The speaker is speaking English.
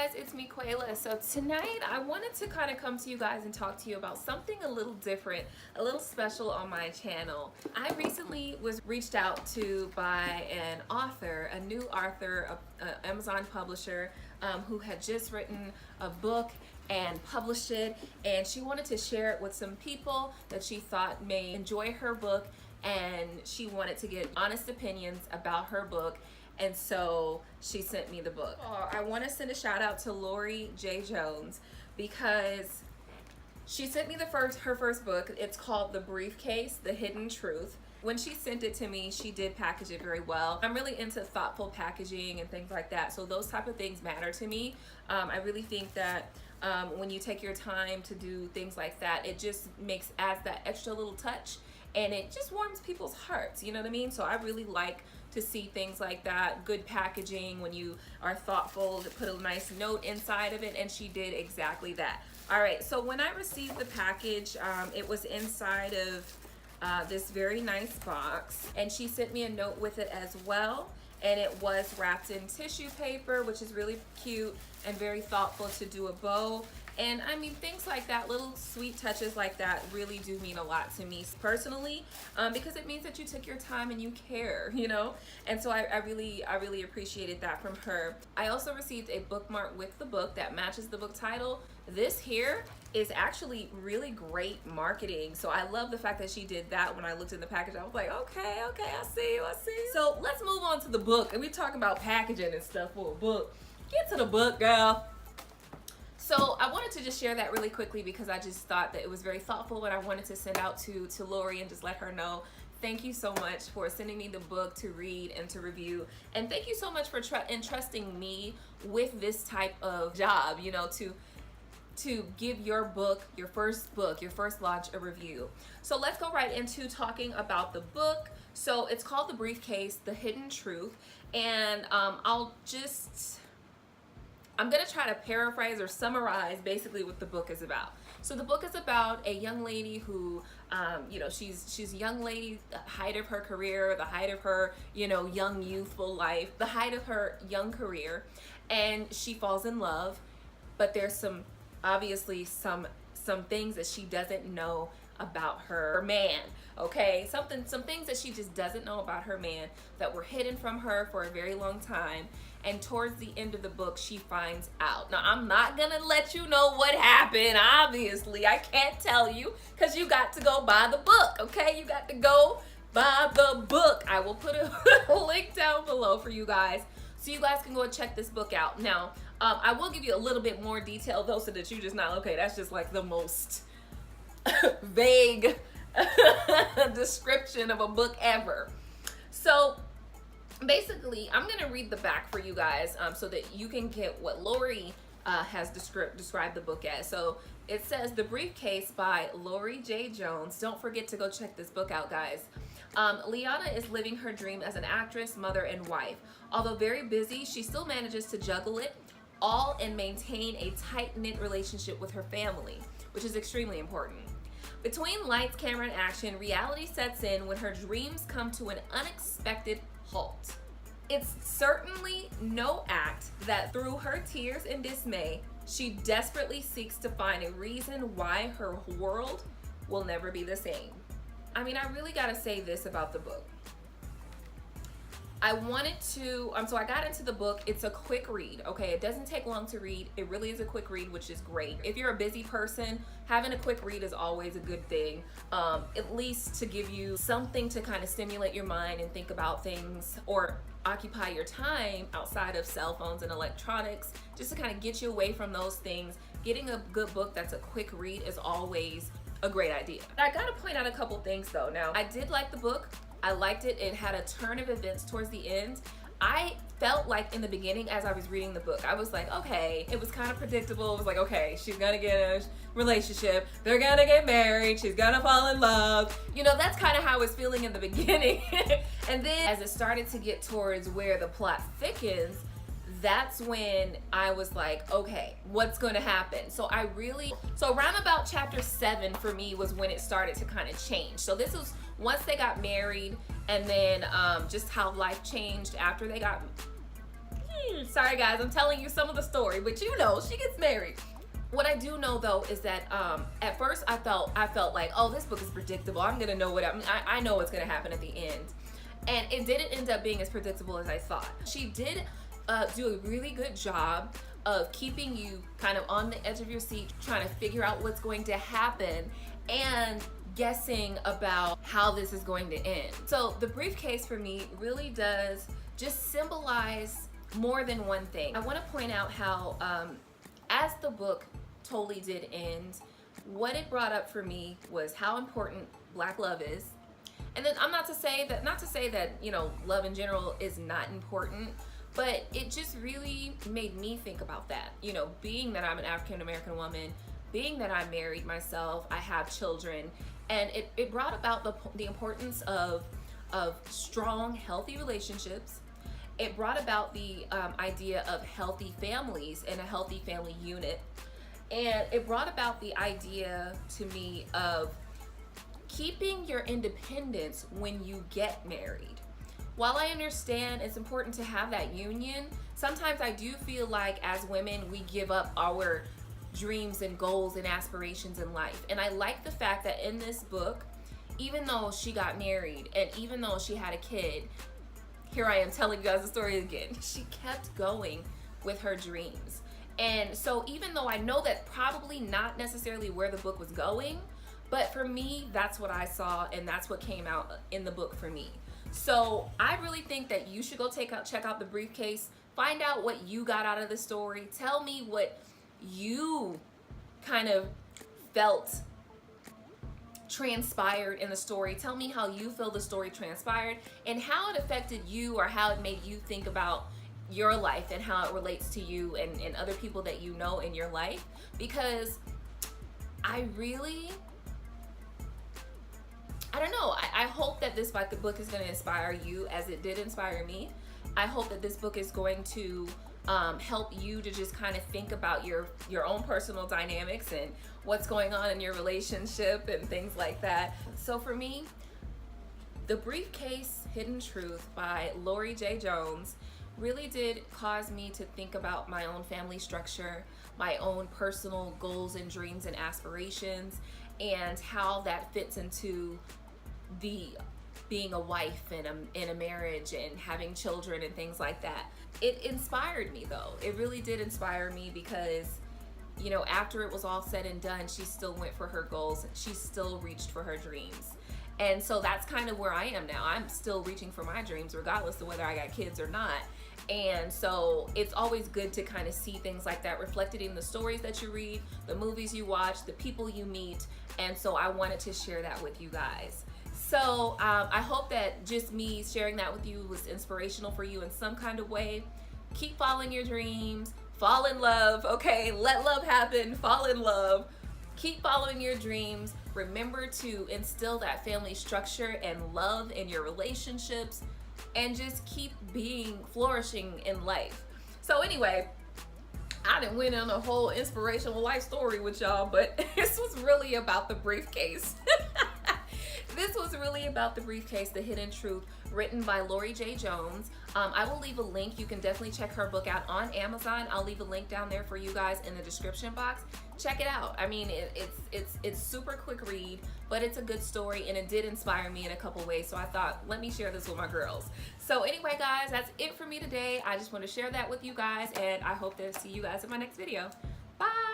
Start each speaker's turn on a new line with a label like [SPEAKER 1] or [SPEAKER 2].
[SPEAKER 1] guys, it's me, Quayla. So tonight I wanted to kind of come to you guys and talk to you about something a little different, a little special on my channel. I recently was reached out to by an author, a new author, an Amazon publisher who had just written a book and published it, and she wanted to share it with some people that she thought may enjoy her book, and she wanted to get honest opinions about her book. And so she sent me the book. I want to send a shout out to Lori J. Jones because she sent me her first book. It's called The Briefcase The Hidden Truth. When she sent it to me, she did package it very well. I'm really into thoughtful packaging and things like that, so those type of things matter to me. I really think that when you take your time to do things like that, it just adds that extra little touch, and it just warms people's hearts, you know what I mean? So I really like to see things like that, good packaging, when you are thoughtful to put a nice note inside of it, and she did exactly that. All right, so when I received the package, it was inside of this very nice box, and she sent me a note with it as well, and it was wrapped in tissue paper, which is really cute and very thoughtful to do a bow. And I mean, things like that, little sweet touches like that really do mean a lot to me personally, because it means that you took your time and you care, you know? And so I really appreciated that from her. I also received a bookmark with the book that matches the book title. This here is actually really great marketing. So I love the fact that she did that. When I looked in the package, I was like, okay, I see you. So let's move on to the book. And we're talking about packaging and stuff for a book. Get to the book, girl. So I wanted to just share that really quickly because I just thought that it was very thoughtful, and I wanted to send out to Lori and just let her know, thank you so much for sending me the book to read and to review. And thank you so much for entrusting me with this type of job, you know, to give your first launch, a review. So let's go right into talking about the book. So it's called The Briefcase The Hidden Truth, and I'm gonna try to paraphrase or summarize basically what the book is about. So the book is about a young lady who, you know, she's a young lady, the height of her career, the height of her, you know, young youthful life, the height of her young career, and she falls in love, but there's obviously some things that she doesn't know about her man, okay? Some things that she just doesn't know about her man that were hidden from her for a very long time. And towards the end of the book, she finds out. Now, I'm not gonna let you know what happened, obviously. I can't tell you, because you got to go buy the book, okay? You got to go buy the book. I will put a link down below for you guys, so you guys can go and check this book out. Now, I will give you a little bit more detail, though, so that you just not, okay, that's just like the most vague description of a book ever. So basically, I'm gonna read the back for you guys so that you can get what Lori has described the book as. So it says The Briefcase by Lori J. Jones. Don't forget to go check this book out, guys. Liana is living her dream as an actress, mother, and wife. Although very busy, she still manages to juggle it all and maintain a tight-knit relationship with her family, which is extremely important. Between lights, camera, and action, reality sets in when her dreams come to an unexpected halt. It's certainly no act that through her tears and dismay, she desperately seeks to find a reason why her world will never be the same. I mean, I really gotta say this about the book. I wanted to, so I got into the book. It's a quick read, okay? It doesn't take long to read. It really is a quick read, which is great. If you're a busy person, having a quick read is always a good thing, at least to give you something to kind of stimulate your mind and think about things, or occupy your time outside of cell phones and electronics, just to kind of get you away from those things. Getting a good book that's a quick read is always a great idea. I gotta point out a couple things though. Now, I did like the book. I liked it. It had a turn of events towards the end. I felt like in the beginning, as I was reading the book, I was like, okay, it was kind of predictable. It was like, okay, she's gonna get a relationship, they're gonna get married, she's gonna fall in love. You know, that's kind of how I was feeling in the beginning. And then as it started to get towards where the plot thickens, that's when I was like, okay, what's gonna happen? So around about chapter 7 for me was when it started to kind of change. So this was once they got married, and then just how life changed after they got Sorry guys, I'm telling you some of the story, but you know, she gets married. What I do know though is that at first I felt like, oh, this book is predictable. I'm gonna know I know what's gonna happen at the end. And it didn't end up being as predictable as I thought. She did do a really good job of keeping you kind of on the edge of your seat, trying to figure out what's going to happen and guessing about how this is going to end. So the briefcase for me really does just symbolize more than one thing. I want to point out how as the book totally did end, what it brought up for me was how important Black love is. And then I'm not to say that, you know, love in general is not important, but it just really made me think about that. You know, being that I'm an African American woman, being that I'm married myself, I have children, and it brought about the importance of strong, healthy relationships. It brought about the idea of healthy families and a healthy family unit. And it brought about the idea to me of keeping your independence when you get married. While I understand it's important to have that union, sometimes I do feel like as women, we give up our dreams and goals and aspirations in life. And I like the fact that in this book, even though she got married and even though she had a kid, here I am telling you guys the story again, she kept going with her dreams. And so even though I know that probably not necessarily where the book was going, but for me, that's what I saw and that's what came out in the book for me. So I really think that you should go check out the briefcase, find out what you got out of the story, tell me what you kind of felt transpired in the story. Tell me how you feel the story transpired and how it affected you or how it made you think about your life and how it relates to you and other people that you know in your life. Because I don't know, I hope that this book is going to inspire you as it did inspire me. I hope that this book is going to help you to just kind of think about your own personal dynamics and what's going on in your relationship and things like that. So for me, The Briefcase Hidden Truth by Lori J. Jones really did cause me to think about my own family structure, my own personal goals and dreams and aspirations, and how that fits into being a wife in a marriage and having children and things like that. It inspired me though. It really did inspire me because, you know, after it was all said and done, she still went for her goals. She still reached for her dreams. And so that's kind of where I am now. I'm still reaching for my dreams regardless of whether I got kids or not. And so it's always good to kind of see things like that reflected in the stories that you read, the movies you watch, the people you meet. And so I wanted to share that with you guys. So I hope that just me sharing that with you was inspirational for you in some kind of way. Keep following your dreams, fall in love, okay? Let love happen, fall in love. Keep following your dreams. Remember to instill that family structure and love in your relationships, and just keep flourishing in life. So anyway, I done went on a whole inspirational life story with y'all, but this was really about the briefcase. This was really about The Briefcase, The Hidden Truth, written by Lori J. Jones. I will leave a link. You can definitely check her book out on Amazon. I'll leave a link down there for you guys in the description box. Check it out. I mean, it's super quick read, but it's a good story and it did inspire me in a couple ways. So I thought, let me share this with my girls. So anyway, guys, that's it for me today. I just want to share that with you guys, and I hope to see you guys in my next video. Bye.